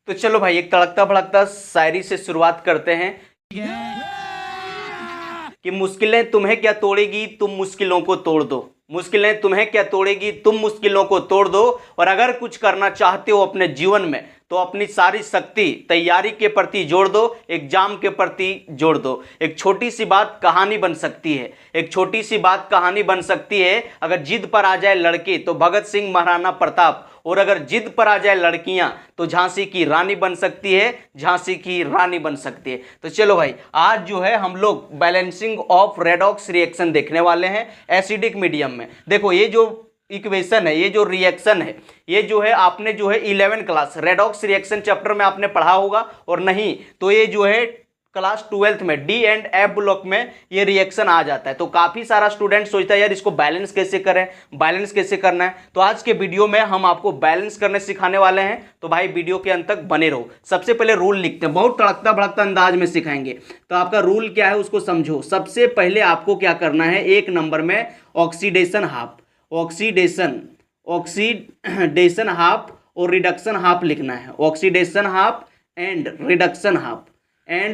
तो चलो भाई एक तड़कता भड़कता शायरी से शुरुआत करते हैं कि मुश्किलें तुम्हें क्या तोड़ेगी, तुम मुश्किलों को तोड़ दो। मुश्किलें तुम्हें क्या तोड़ेगी, तुम मुश्किलों को तोड़ दो। और अगर कुछ करना चाहते हो अपने जीवन में तो अपनी सारी शक्ति तैयारी के प्रति जोड़ दो, एग्जाम के प्रति जोड़ दो। एक छोटी सी बात कहानी बन सकती है, एक छोटी सी बात कहानी बन सकती है। अगर जिद पर आ जाए लड़के तो भगत सिंह महाराणा प्रताप, और अगर जिद पर आ जाए लड़कियां तो झांसी की रानी बन सकती है, झांसी की रानी बन सकती है। तो चलो भाई आज जो है हम लोग बैलेंसिंग ऑफ रेडॉक्स रिएक्शन देखने वाले हैं एसिडिक मीडियम में। देखो ये जो इक्वेशन है, ये जो रिएक्शन है, ये जो है आपने जो है 11 क्लास रेडॉक्स रिएक्शन चैप्टर में आपने पढ़ा होगा, और नहीं तो ये जो है क्लास 12th में डी एंड एफ ब्लॉक में ये रिएक्शन आ जाता है। तो काफी सारा स्टूडेंट सोचता है यार इसको बैलेंस कैसे करें, बैलेंस कैसे करना है। तो आज के वीडियो में हम आपको बैलेंस करने सिखाने वाले हैं, तो भाई वीडियो के अंत तक बने रहो। सबसे पहले रूल लिखते हैं, बहुत तड़कता भड़कता अंदाज में सिखाएंगे। तो आपका रूल क्या है उसको समझो। सबसे पहले आपको क्या करना है, एक नंबर में ऑक्सीडेशन हाफ, ऑक्सीडेशन हाफ और रिडक्शन हाफ लिखना है। Oxidation half and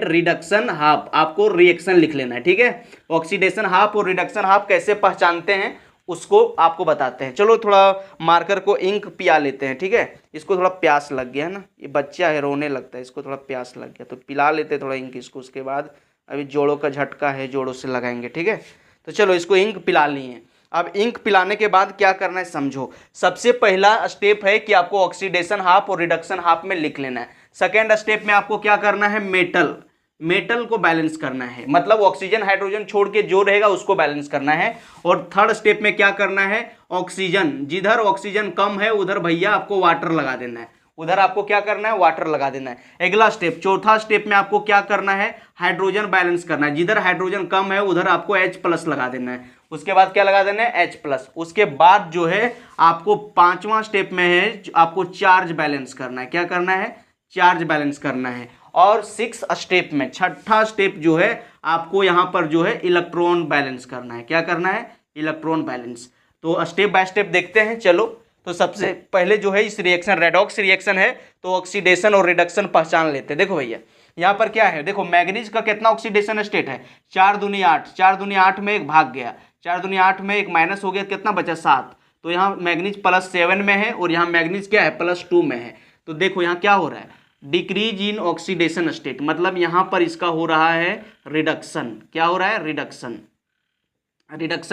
reduction half आपको रिएक्शन लिख लेना है, ठीक है। ऑक्सीडेशन हाफ और रिडक्शन हाफ कैसे पहचानते हैं उसको आपको बताते हैं। चलो थोड़ा मार्कर को इंक पिया लेते हैं, ठीक है। इसको थोड़ा प्यास लग गया है ना, ये बच्चा है रोने लगता है, इसको थोड़ा प्यास लग गया तो पिला लेते हैं थोड़ा इंक इसको। उसके बाद अभी जोड़ों का झटका है, जोड़ों से लगाएंगे, ठीक है। तो चलो इसको इंक पिला लिए। अब इंक पिलाने के बाद क्या करना है समझो। सबसे पहला स्टेप है कि आपको ऑक्सीडेशन हाफ और रिडक्शन हाफ में लिख लेना है। सेकेंड स्टेप में आपको क्या करना है, मेटल को बैलेंस करना है, मतलब ऑक्सीजन हाइड्रोजन छोड़ के जो रहेगा उसको बैलेंस करना है। और थर्ड स्टेप में क्या करना है, ऑक्सीजन, जिधर ऑक्सीजन कम है उधर भैया आपको वाटर लगा देना है, उधर आपको क्या करना है, वाटर लगा देना है। अगला स्टेप, चौथा स्टेप में आपको क्या करना है, हाइड्रोजन बैलेंस करना है, जिधर हाइड्रोजन कम है उधर आपको H+ लगा देना है। उसके बाद क्या लगा देना है, H+। उसके बाद जो है आपको पांचवा स्टेप में है आपको चार्ज बैलेंस करना है। क्या करना है, चार्ज बैलेंस करना है। और 6 स्टेप में छठा स्टेप जो है आपको यहाँ पर जो है इलेक्ट्रॉन बैलेंस करना है। क्या करना है, इलेक्ट्रॉन बैलेंस। तो स्टेप बाय स्टेप देखते हैं चलो। तो सबसे पहले जो है इस रिएक्शन रेडॉक्स रिएक्शन है तो ऑक्सीडेशन और रिडक्शन पहचान लेते हैं। देखो भैया यहाँ पर क्या है, देखो मैग्नीज का कितना ऑक्सीडेशन स्टेट है, 4 दूनी 8, 4 दूनी 8 में एक भाग गया, 4 दूनी 8 में एक माइनस हो गया, कितना बचा 7। तो यहाँ मैग्नीज +7 में है और यहाँ मैग्नीज क्या है, +2 में है। तो देखो यहाँ क्या हो रहा है, डिक्रीज इन ऑक्सीडेशन स्टेट, मतलब यहाँ पर इसका हो रहा है रिडक्शन। क्या हो रहा है, रिडक्शन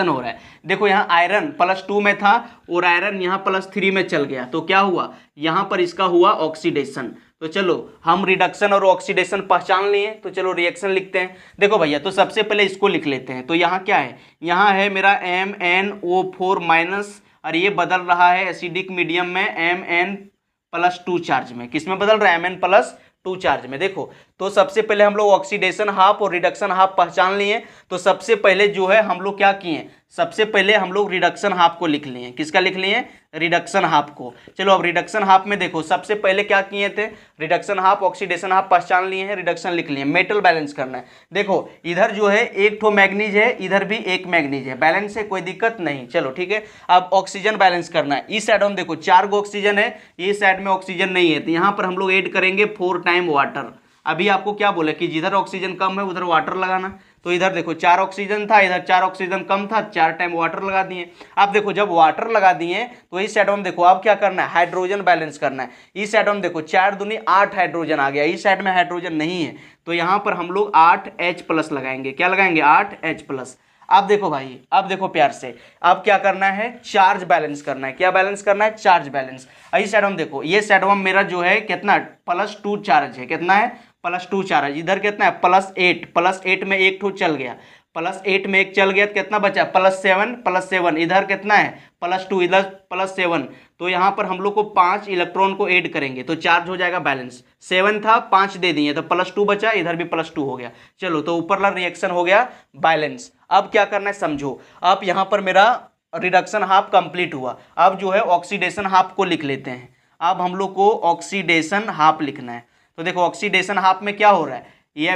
हो रहा है। देखो यहाँ आयरन +2 में था और आयरन यहाँ +3 में चल गया, तो क्या हुआ, यहाँ पर इसका हुआ ऑक्सीडेशन। तो चलो हम रिडक्शन और ऑक्सीडेशन पहचान लिए, तो चलो रिएक्शन लिखते हैं। देखो भैया तो सबसे पहले इसको लिख लेते हैं। तो यहाँ क्या है, यहाँ है मेरा MnO4- और ये बदल रहा है एसिडिक मीडियम में Mn+2 चार्ज में। किस में बदल रहा है, Mn+2 चार्ज में। देखो तो सबसे पहले हम लोग ऑक्सीडेशन हाफ और रिडक्शन हाफ पहचान लिए। तो सबसे पहले जो है हम लोग क्या किए, सबसे पहले हम लोग रिडक्शन हाफ को लिख लिए। किसका लिख लिए, रिडक्शन हाफ को। चलो अब रिडक्शन हाफ में देखो सबसे पहले क्या किए थे, रिडक्शन हाफ ऑक्सीडेशन हाफ पहचान लिए हैं, रिडक्शन लिख लिए। मेटल बैलेंस करना है। देखो इधर जो है एक ठो मैग्नीज है, इधर भी एक मैग्नीज है, बैलेंस है, कोई दिक्कत नहीं। चलो ठीक है। अब ऑक्सीजन बैलेंस करना है। इस साइड हम देखो 4 गो ऑक्सीजन है, इस साइड में ऑक्सीजन नहीं है, तो यहाँ पर हम लोग ऐड करेंगे 4 टाइम वाटर। अभी आपको क्या बोले कि जिधर ऑक्सीजन कम है उधर वाटर लगाना। तो इधर देखो 4 ऑक्सीजन था, इधर 4 ऑक्सीजन कम था, 4 टाइम वाटर लगा दिए। अब देखो जब वाटर लगा दिए तो इस साइड में देखो अब क्या करना है, हाइड्रोजन बैलेंस करना है। इस साइड में देखो 4 दूनी 8 हाइड्रोजन आ गया, इस साइड में हाइड्रोजन नहीं है, तो यहाँ पर हम लोग 8H+ लगाएंगे। क्या लगाएंगे, 8H+। अब देखो भाई, अब देखो प्यार से, अब क्या करना है, चार्ज बैलेंस करना है। क्या बैलेंस करना है, चार्ज बैलेंस। इस साइड में देखो, ये साइड में मेरा जो है कितना +2 चार्ज है, कितना है, +2 चार्ज। इधर कितना है, +8 में एक ठो चल गया, +8 में एक चल गया तो कितना बचा, +7। इधर कितना है, +2, इधर +7। तो यहाँ पर हम लोग को 5 इलेक्ट्रॉन को ऐड करेंगे तो चार्ज हो जाएगा बैलेंस। 7 था, 5 दे दिए तो +2 बचा, इधर भी +2 हो गया। चलो तो ऊपर वाला रिएक्शन हो गया बैलेंस। अब क्या करना है समझो। अब यहाँ पर मेरा रिडक्शन हाफ कंप्लीट हुआ। अब जो है ऑक्सीडेशन हाफ को लिख लेते हैं। अब हम लोग को ऑक्सीडेशन हाफ लिखना है। तो देखो ऑक्सीडेशन हाफ में क्या हो रहा है,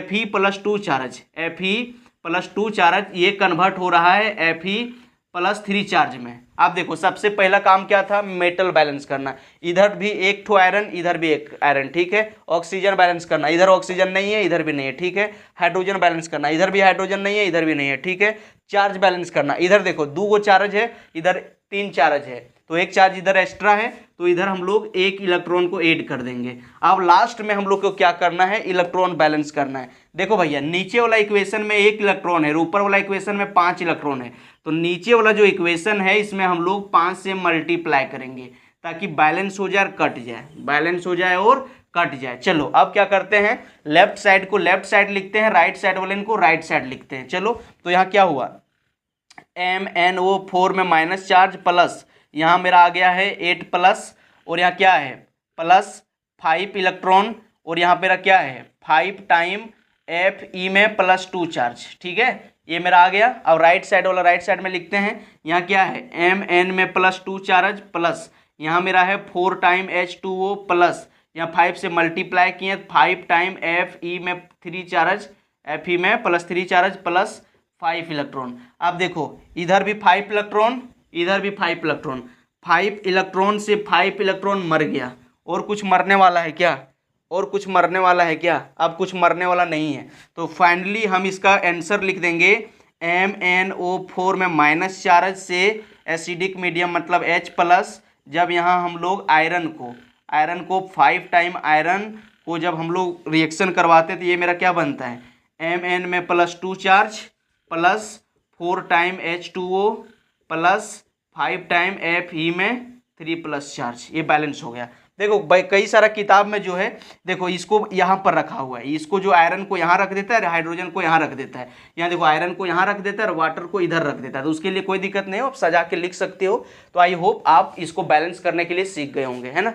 Fe+2 चार्ज, Fe+2 चार्ज ये कन्वर्ट हो रहा है +3 चार्ज में। आप देखो सबसे पहला काम क्या था, मेटल बैलेंस करना। इधर भी एक ठो आयरन, इधर भी एक आयरन, ठीक है। ऑक्सीजन बैलेंस करना, इधर ऑक्सीजन नहीं है, इधर भी नहीं है, ठीक है। हाइड्रोजन बैलेंस करना, इधर भी हाइड्रोजन नहीं है, इधर भी नहीं है, ठीक है। चार्ज बैलेंस करना, इधर देखो 2 चार्ज है, इधर 3 चार्ज है, तो एक चार्ज इधर एक्स्ट्रा है, तो इधर हम लोग एक इलेक्ट्रॉन को ऐड कर देंगे। अब लास्ट में हम लोग को क्या करना है, इलेक्ट्रॉन बैलेंस करना है। देखो भैया नीचे वाला इक्वेशन में 1 इलेक्ट्रॉन है, ऊपर वाला इक्वेशन में 5 इलेक्ट्रॉन है, तो नीचे वाला जो इक्वेशन है इसमें हम लोग 5 से मल्टीप्लाई करेंगे ताकि बैलेंस हो जाए और कट जाए, बैलेंस हो जाए और कट जाए। चलो अब क्या करते हैं, लेफ्ट साइड को लेफ्ट साइड लिखते हैं, राइट साइड वाले को राइट साइड लिखते हैं। चलो तो यहाँ क्या हुआ, MnO4 में माइनस चार्ज प्लस, यहाँ मेरा आ गया है 8 प्लस, और यहाँ क्या है +5 इलेक्ट्रॉन, और यहाँ मेरा क्या है 5 टाइम Fe में +2 चार्ज, ठीक है। ये मेरा आ गया। अब राइट साइड वाला राइट साइड में लिखते हैं, यहाँ क्या है Mn में +2 चार्ज प्लस, यहाँ मेरा है 4 टाइम H2O प्लस, यहाँ 5 से मल्टीप्लाई किए 5 टाइम Fe में 3 चार्ज, Fe में +3 चार्ज प्लस 5 इलेक्ट्रॉन। अब देखो इधर भी 5 इलेक्ट्रॉन, इधर भी 5 इलेक्ट्रॉन, 5 इलेक्ट्रॉन से 5 इलेक्ट्रॉन मर गया, और कुछ मरने वाला है क्या, और कुछ मरने वाला है क्या, अब कुछ मरने वाला नहीं है। तो फाइनली हम इसका आंसर लिख देंगे MnO4 में माइनस चार्ज से एसिडिक मीडियम मतलब H प्लस, जब यहाँ हम लोग आयरन को 5 टाइम आयरन को जब हम लोग रिएक्शन करवाते तो ये मेरा क्या बनता है Mn में +2 charge plus 4 time H2O plus 5 time Fe में 3 प्लस चार्ज, ये बैलेंस हो गया। देखो भाई कई सारा किताब में जो है देखो इसको यहाँ पर रखा हुआ है, इसको जो आयरन को यहाँ रख देता है, हाइड्रोजन को यहाँ रख देता है, यहाँ देखो आयरन को यहाँ रख देता है और वाटर को इधर रख देता है, तो उसके लिए कोई दिक्कत नहीं हो, आप सजा के लिख सकते हो। तो आई होप आप इसको बैलेंस करने के लिए सीख गए होंगे, है ना।